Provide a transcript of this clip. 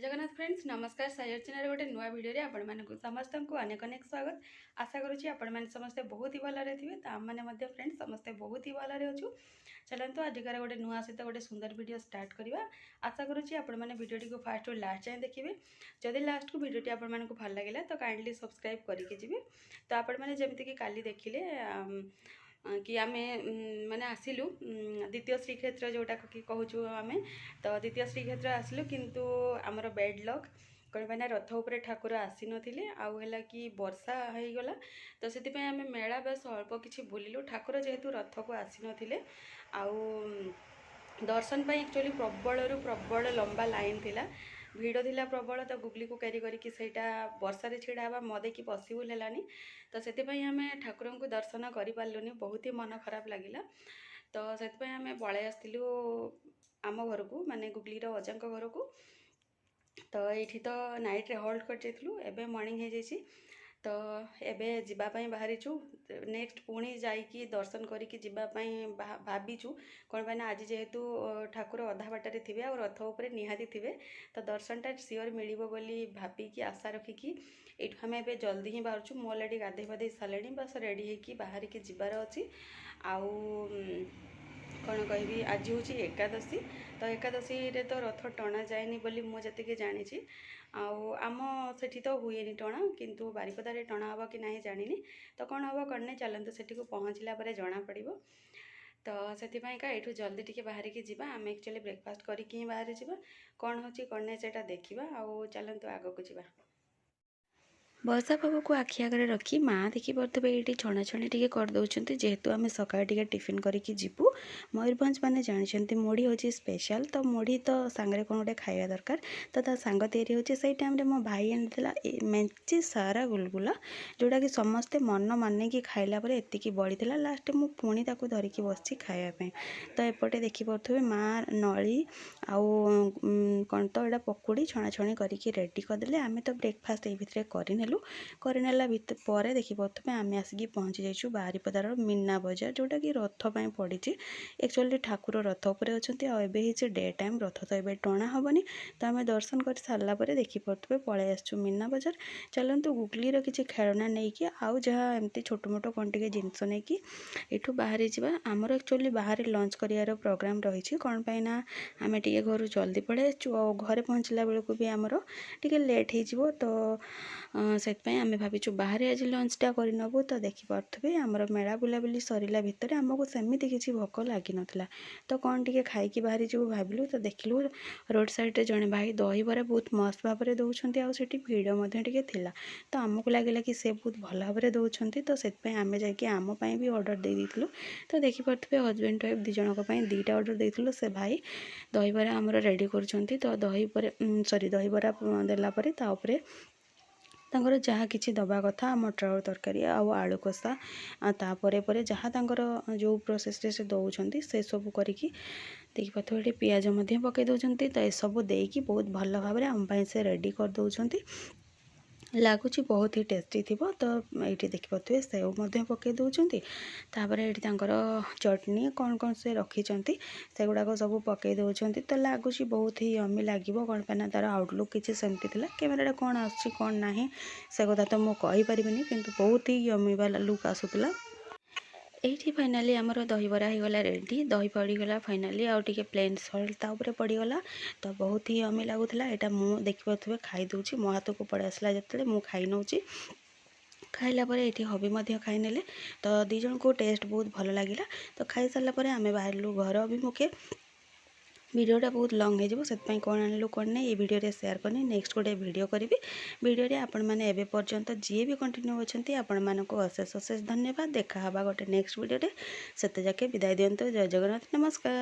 Jagannath friends नमस्कार साई अर्चनार गोटे नुआ भिडियो आपण मानक समस्त को अनेक अनेक स्वागत। आशा करुँची आपण मैंने समस्ते बहुत ही भलरे थे तो आम मैंने फ्रेंड्स समस्ते बहुत ही भलरे अच्छु। चलतु आजिकार गोटे नुआ सहित गोटे सुंदर वीडियो स्टार्ट करवा। आशा करुँची आपण मैंने वीडियोटी को फास्ट और लास्ट जाए देखिए। जदि लास्ट को वीडियोटी आपण मानक भल लगे तो काइंडली सब्सक्राइब करके जी। तो आपण मैंने जमीक कि काली देखिले कि आम मैंने आसिलु द्वितीय श्रीक्षेत्र जोटा कि कहूँ आम तो द्वितीय श्रीक्षेत्र आसिलु किंतु आमर बैड लक कौन पाइना रथ उपर ठाकुर आसी नथिले आउ है कि वर्षा हो गला तो से आम मेला बेस अल्प किछि बुलिलु ठाकुर जेहेतु रथ को आसी नथिले आउ दर्शन पर एक्चुअली प्रबल लंबा लाइन थिला भिड़ थिला प्रबल तो गुगली को कैरी करिकी सेटा वर्षा छिड़ा हवा मदे कि पॉसिबल हेलानी तो से आम ठाकुर को दर्शन कर पार्लुनी बहुत ही मन खराब लगिला तो से आम पलि आसलु आम घर को माने गुगलीर अजा घर को तो ये तो नाइट रे होल्ड कर मॉर्निंग हो जाइए तो एबे जीवाई बाहरी नेक्स्ट पुणी जाइकी दर्शन करिकी जीवाई भावीचु कौन पाइना आज जेहेतु ठाकुर अधा बाटर थे और रथ उपर निहाती थे तो दर्शनटा सियोर मिल भाविकी आशा रखिकी ये आम ए जल्दी ही बाहर मु अलरेडी गाधे पाधे सारे बस रेडी होगी बाहर की जीवार अच्छी आउ कौन कहि आज हूँ एकादशी तो एकादशी रे तो रथ टणा जाएनी बोली मुझे जानी आम सेठी तो हुए टणा किंतु बारिपदारे टणा हम कि ना जानी तो कौन हम कौन नहीं चलते सेठी को पहुँचला जना पड़ तो से ये जल्दी टी बाहर की जी आम एक्चुअली ब्रेकफास्ट करके बाहर जा कौन हो कौन नहीं से देखा आउ चलतु आग को जा वर्षा पाग को आखि आगे रखी माँ देखिपे ये छणाछणी टी करदे जेहेतु आम सका टिफिन करके जीवु मयूरभंज मैंने जानते मुढ़ी हूँ स्पेशल तो मुढ़ी तो सांगे कौन गोटे खाया दरकार तो सांग तैयारी होची से टाइम रे मो भाई आनीला मेंचे सारा गुलगुला जोटा कि समस्ते मन माने कि खाइला परे एतिकी बड़ी थिला लास्ट मु पुणी ताकू धरिकी बसची खाया तो एपटे देखिपे माँ नली आउ कौन तो यहाँ पकुड़ी छणाछणी करके रेडी करदे आम तो ब्रेकफास्ट ये भितर करनेलु करनेला पर देखिपे आम आसिकी पहुँची जाइए बारिपदार मीना बजार जोटा कि रथ पर पड़ी एक्चुअली ठाकुर रथ उपर अच्छा आए डे टाइम रथ तो ये टणा हेनी तो आम दर्शन कर सारापर देखिपे पलि आसचु मीना बजार चलतु गुगलीर किसी खेलना नहीं कि आउ जहाँ एमती छोट मोट कौन टे जिनस नहीं कि यू बाहरी जा आमर एक्चुअली बाहर लंच कर प्रोग्राम रही कौन पाइना आम टे घर जल्दी पड़े घरे पहुँचला बेलू भी आमर टे लेट हो तो से आम भाविचु बाहर आज लंचटा करनबू तो देखिपे आमर मेला बुलाबुली सरला भितर आमको सेमती किसी भोक लगी नाला तो कौन टे खाई बाहरी जो भाविलु तो देखिलु रोड साइड रे जड़े भाई दहीबरा बहुत मस्त भाव में दौरान आसी भिड़ थिला तो आमको लगे कि से बहुत भल भाव में दौरान तो से आम जाम भी ऑर्डर दे देलु तो देखिपे हजबैंड वाइफ दिजणों दीटा ऑर्डर देलु से भाई दहीबरा आमर रेडी कर तो दहीबरा देलापर तापर तांकर जहाँ किसी दबा कथा मटर तरकारी आलू कषा तापर जहाँ तांकर जो प्रोसेस से दौरान से सब करिकी देखिए ये पियाज पकई दौरान तो ये सब देकी बहुत भल भाव में आम से रेडी कर दौरान लगुच बहुत ही टेस्टी थी तो ये देखिपे सेव पकई दौरान तापर ये चटनी कौन कौन से रखिंट से गुड़ाक सब पकई दौरान तो लगुच बहुत ही यमी लगे कौन पाना तार आउटलुक किसी सेमती थी कैमेरा कौन आसुच्ची कौन ना से कथा तो मुझे कहीपरि किंतु बहुत ही यमी वाला लुक आसूला ये फाइनाली आमर दहीबरा होगला रेडी दही पड़गला फाइनाली आउ टे प्लेन सल्ट ताऊपर पड़गला तो बहुत ही यमी लगुला यहाँ मुझे देखिपे खाई दूची मो हाथ को पड़े आसला जो मुझे खाई नौ खाइला पर ये हबी खाई ने तो दी जन को टेस्ट बहुत भल लगे तो खाई सारापर आम बाहर घर अभिमुखे वीडियोटा बहुत लंग हो कौन आणलु कौन नहीं ये वीडियो शेयर करनी नेक्स्ट गोटे वीडियो करी वीडियो आपण मैंने एवं पर्यंत जी भी कंटिन्यू अच्छा आपण मानक अशेष अशेष धन्यवाद देखा गोटे नेक्स्ट वीडियो से जाके विदाय दिंतु जय जगन्नाथ नमस्कार।